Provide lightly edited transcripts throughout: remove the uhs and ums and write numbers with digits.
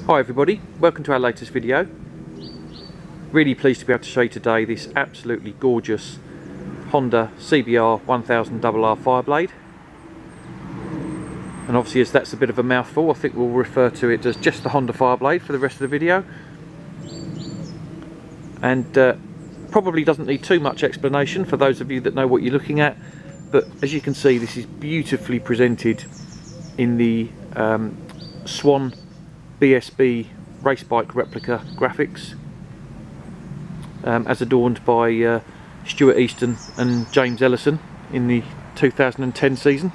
Hi everybody, welcome to our latest video. Really pleased to be able to show you today this absolutely gorgeous Honda CBR 1000RR Fireblade. And obviously, as that's a bit of a mouthful, I think we'll refer to it as just the Honda Fireblade for the rest of the video. And probably doesn't need too much explanation for those of you that know what you're looking at, but as you can see, this is beautifully presented in the Swan BSB race bike replica graphics, as adorned by Stuart Easton and James Ellison in the 2010 season.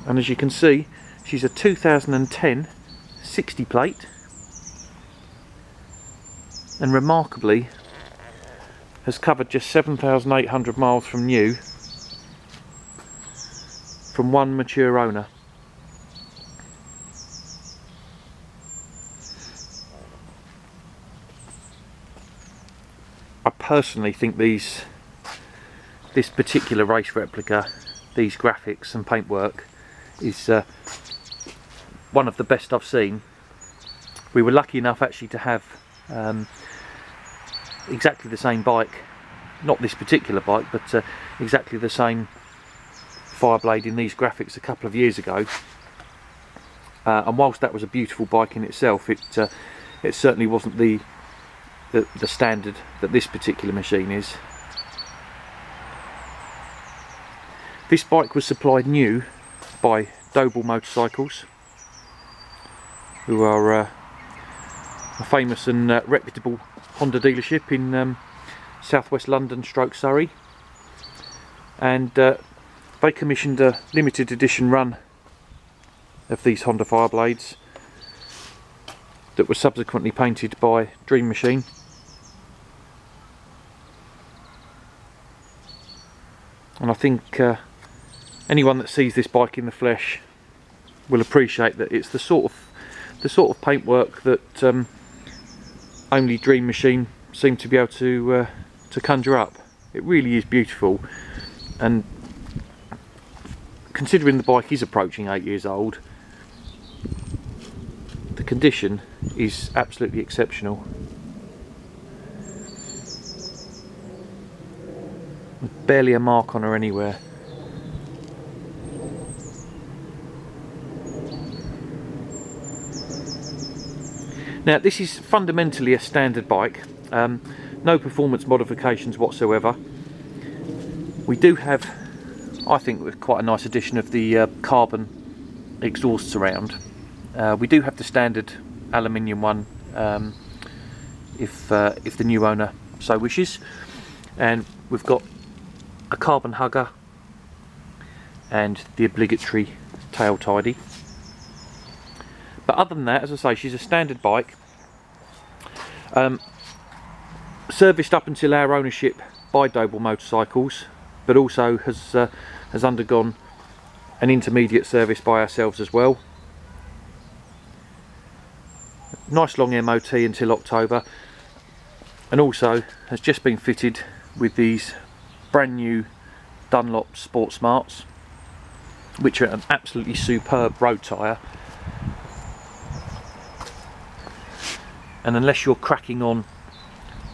And as you can see, she's a 2010 60 plate, and remarkably has covered just 7,800 miles from new, from one mature owner. I personally think this particular race replica, these graphics and paintwork, is one of the best I've seen. We were lucky enough actually to have exactly the same bike, not this particular bike, but exactly the same Fireblade in these graphics a couple of years ago, and whilst that was a beautiful bike in itself, it certainly wasn't the standard that this particular machine is. This bike was supplied new by Doble Motorcycles, who are a famous and reputable Honda dealership in southwest London / Surrey, and they commissioned a limited edition run of these Honda Fireblades that was subsequently painted by Dream Machine. And I think anyone that sees this bike in the flesh will appreciate that it's the sort of paintwork that only Dream Machine seem to be able to conjure up. It really is beautiful, and considering the bike is approaching 8 years old, the condition is absolutely exceptional. There's barely a mark on her anywhere. Now, this is fundamentally a standard bike, no performance modifications whatsoever. We do have, I think, quite a nice addition of the carbon exhaust surround. We do have the standard aluminium one, if the new owner so wishes, and we've got a carbon hugger and the obligatory tail tidy. But other than that, as I say, she's a standard bike, serviced up until our ownership by Doble Motorcycles, but also has undergone an intermediate service by ourselves as well. Nice long MOT until October, and also has just been fitted with these brand new Dunlop Sport Smarts, which are an absolutely superb road tyre. And unless you're cracking on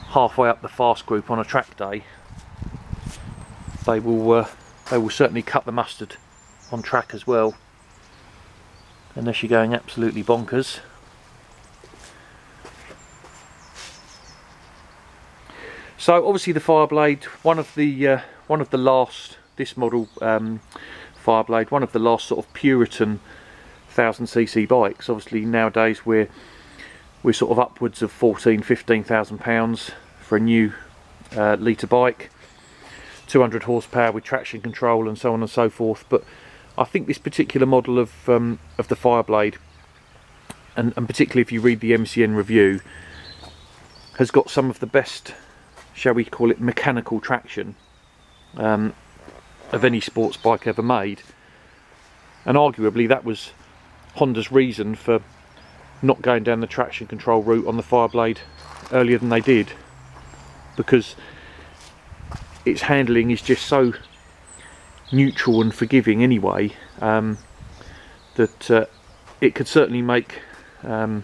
halfway up the fast group on a track day, they will certainly cut the mustard on track as well, unless you're going absolutely bonkers. So obviously the Fireblade, one of the last, this model Fireblade, one of the last sort of Puritan 1000cc bikes. Obviously nowadays we're sort of upwards of £14,000–15,000 for a new litre bike, 200 horsepower with traction control and so on and so forth. But I think this particular model of the Fireblade, and particularly if you read the MCN review, has got some of the best, shall we call it, mechanical traction of any sports bike ever made. And arguably that was Honda's reason for not going down the traction control route on the Fireblade earlier than they did, because its handling is just so neutral and forgiving anyway, that it could certainly make even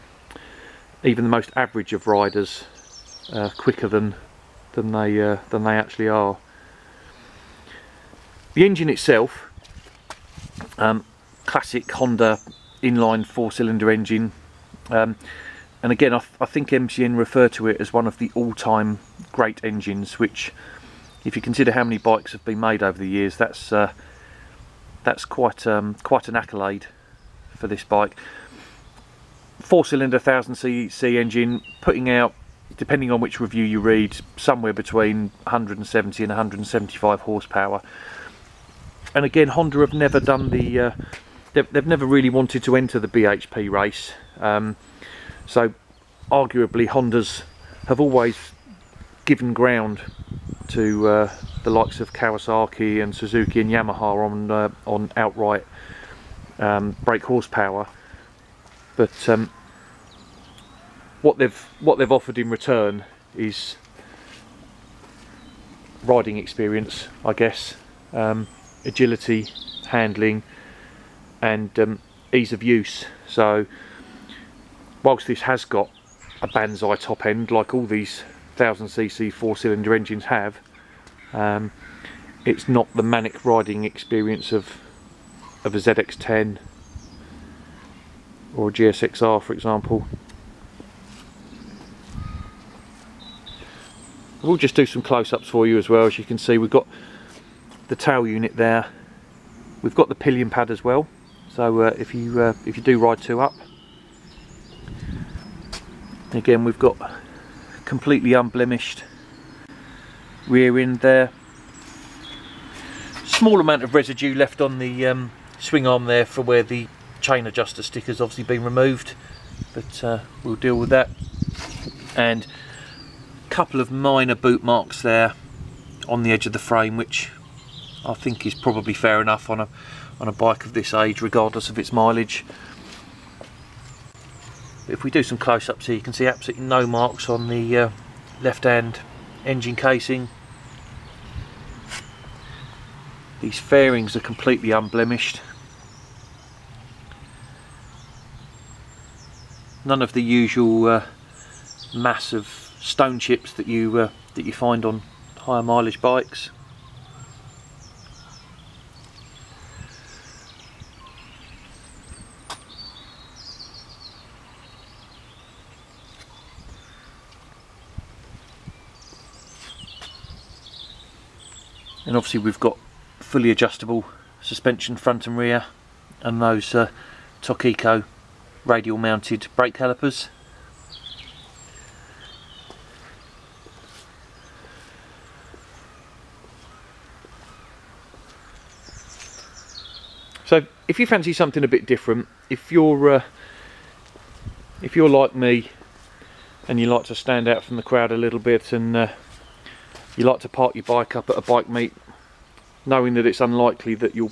the most average of riders quicker than they actually are. The engine itself, classic Honda inline 4-cylinder engine, and again I think MCN refer to it as one of the all-time great engines, which, if you consider how many bikes have been made over the years, that's quite an accolade for this bike. 4-cylinder 1000cc engine, putting out, depending on which review you read, somewhere between 170 and 175 horsepower. And again, Honda have never done the they've never really wanted to enter the BHP race, so arguably Hondas have always given ground to the likes of Kawasaki and Suzuki and Yamaha on outright brake horsepower. But what they've offered in return is riding experience, I guess, agility, handling, and ease of use. So whilst this has got a Banzai top end like all these 1000cc 4-cylinder engines have, it's not the manic riding experience of a ZX10 or a GSXR, for example. We'll just do some close-ups for you as well. As you can see, we've got the tail unit there, we've got the pillion pad as well, so if you do ride two up, again we've got completely unblemished rear end there. Small amount of residue left on the swing arm there for where the chain adjuster sticker's obviously been removed, but we'll deal with that. And a couple of minor boot marks there on the edge of the frame, which I think is probably fair enough on a bike of this age, regardless of its mileage. If we do some close-ups here, you can see absolutely no marks on the left-hand engine casing. These fairings are completely unblemished. None of the usual massive stone chips that you find on higher mileage bikes. And obviously we've got fully adjustable suspension front and rear, and those Tokiko radial mounted brake calipers. So if you fancy something a bit different, if you're like me and you like to stand out from the crowd a little bit, and you like to park your bike up at a bike meet, knowing that it's unlikely that you'll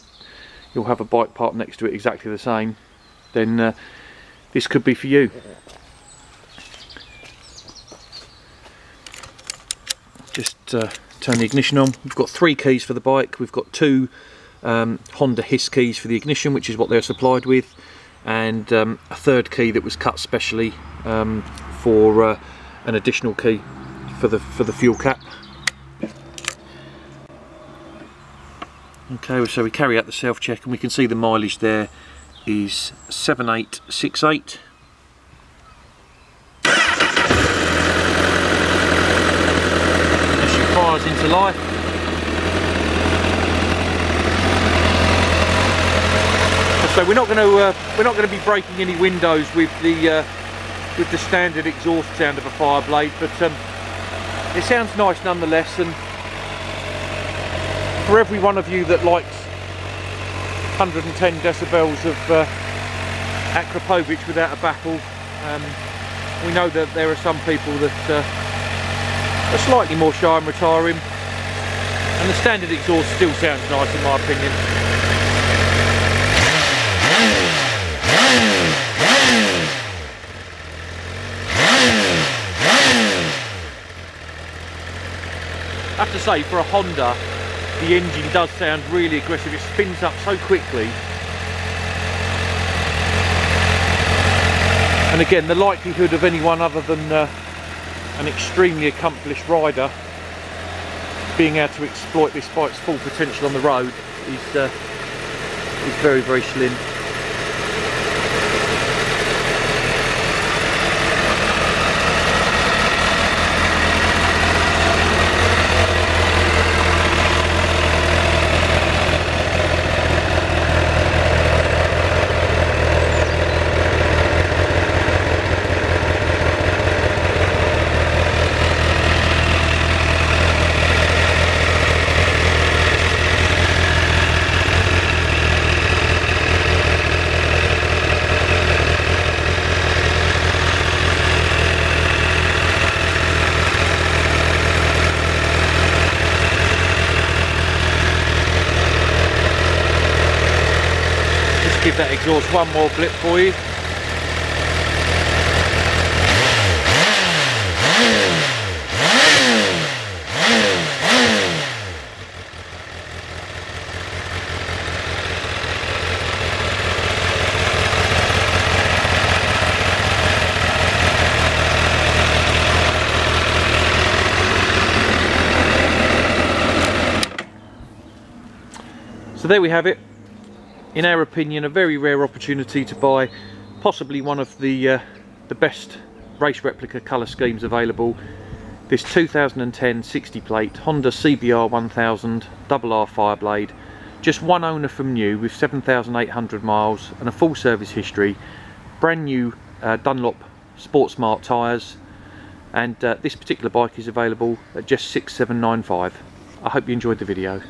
have a bike parked next to it exactly the same, then this could be for you. Just turn the ignition on. We've got 3 keys for the bike. We've got 2 Honda Hiss keys for the ignition, which is what they're supplied with, and a 3rd key that was cut specially for an additional key for the fuel cap. Okay, so we carry out the self-check and we can see the mileage there is 7868. As she fires into life. So we're not going to be breaking any windows with the standard exhaust sound of a Fireblade, but it sounds nice nonetheless. And for every one of you that likes 110 decibels of Akrapovic without a baffle, we know that there are some people that are slightly more shy and retiring, and the standard exhaust still sounds nice in my opinion. I have to say, for a Honda, the engine does sound really aggressive. It spins up so quickly. And again, the likelihood of anyone other than an extremely accomplished rider being able to exploit this bike's full potential on the road is very, very slim. Give that exhaust one more blip for you. So there we have it. In our opinion, a very rare opportunity to buy possibly one of the best race replica colour schemes available. This 2010 60 plate Honda CBR 1000 RR Fireblade, just one owner from new with 7,800 miles and a full service history, brand new Dunlop Sport Smart tyres, and this particular bike is available at just 6,795. I hope you enjoyed the video.